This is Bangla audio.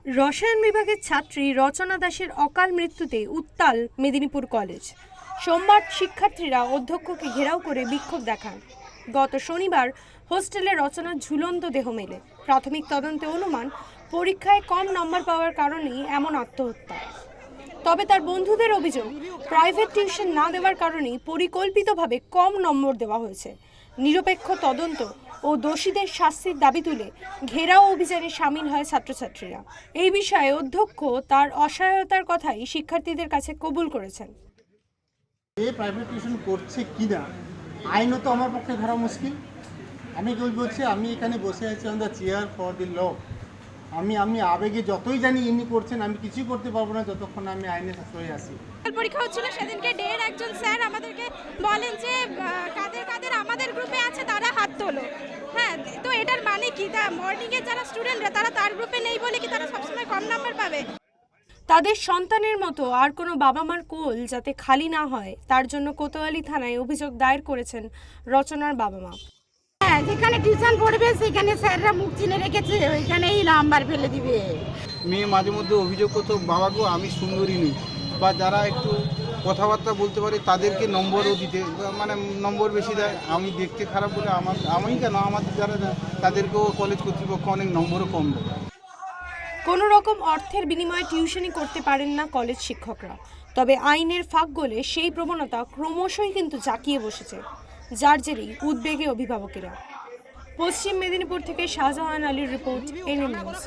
রসায়ন বিভাগের ছাত্রী রচনা দাসের অকাল মৃত্যুতে উত্তাল মেদিনীপুর কলেজ। সোমবার শিক্ষার্থীরা অধ্যক্ষকে ঘেরাও করে বিক্ষোভ দেখান। গত শনিবার হোস্টেলে রচনার ঝুলন্ত দেহ মেলে। প্রাথমিক তদন্তে অনুমান, পরীক্ষায় কম নম্বর পাওয়ার কারণেই এমন আত্মহত্যা। তবে তার বন্ধুদের অভিযোগ, প্রাইভেট টিউশন না দেওয়ার কারণেই পরিকল্পিতভাবে কম নম্বর দেওয়া হয়েছে। নিরপেক্ষ তদন্ত ও দোষীদের শাস্তির দাবি তুলে ঘেরাও অভিযানে সামিল হয় ছাত্রছাত্রীরা। এই বিষয়ে অধ্যক্ষ তার অসহায়তার কথাই শিক্ষার্থীদের কাছে কবুল করেছেন। প্রাইভেট টিউশন করছে কিনা আইনত আমার পক্ষে ধরা মুশকিল। আমি কি বলছি, আমি এখানে বসে আছি on the chair for the ল। আমি আবেগে যতই জানি ইনি করছেন, আমি কিছুই করতে পারবো না যতক্ষণ আমি আইনের আশ্রয়ে আসি। পরীক্ষা হচ্ছিল সেদিনকে একজন স্যার আমাদেরকে বলেন যে কাদের কাদের আমাদের গ্রুপে আছে তারা হাত তোলো। হ্যাঁ, তো এটার মানে কি? মর্নিংয়ের যারা স্টুডেন্টরা তারা তার গ্রুপে নেই বলে কি তারা সবসময় কম নাম্বার পাবে? তাদের সন্তানের মতো আর কোনো বাবা মার কোল যাতে খালি না হয় তার জন্য কোতোয়ালি থানায় অভিযোগ দায়ের করেছেন রচনার বাবা মা। হ্যাঁ, যেখানে টিউশন পড়বে সেখানে স্যাররা মুখ চিনে রেখেছে, ওইখানেই নাম্বার ফেলে দিবে। মেয়ে মাঝে মধ্যে অভিযোগ করতো, বাবাকেও আমি সুন্দরী নই, বা যারা একটু কথাবার্তা বলতে পারে তাদেরকে নম্বরও দিতে, মানে নম্বর বেশি দেয়। আমি দেখতে খারাপ বলে আমি কেন, আমাদের যারা তাদেরকেও কলেজ কর্তৃপক্ষ অনেক নম্বরও কম দেয়। কোনো রকম অর্থের বিনিময়ে টিউশনি করতে পারেন না কলেজ শিক্ষকরা। তবে আইনের ফাঁক গলে সেই প্রবণতা ক্রমশই কিন্তু জাঁকিয়ে বসেছে, যার জেরেই উদ্বেগে অভিভাবকেরা। পশ্চিম মেদিনীপুর থেকে শাহজাহান আলীর রিপোর্ট, এনএম নিউজ।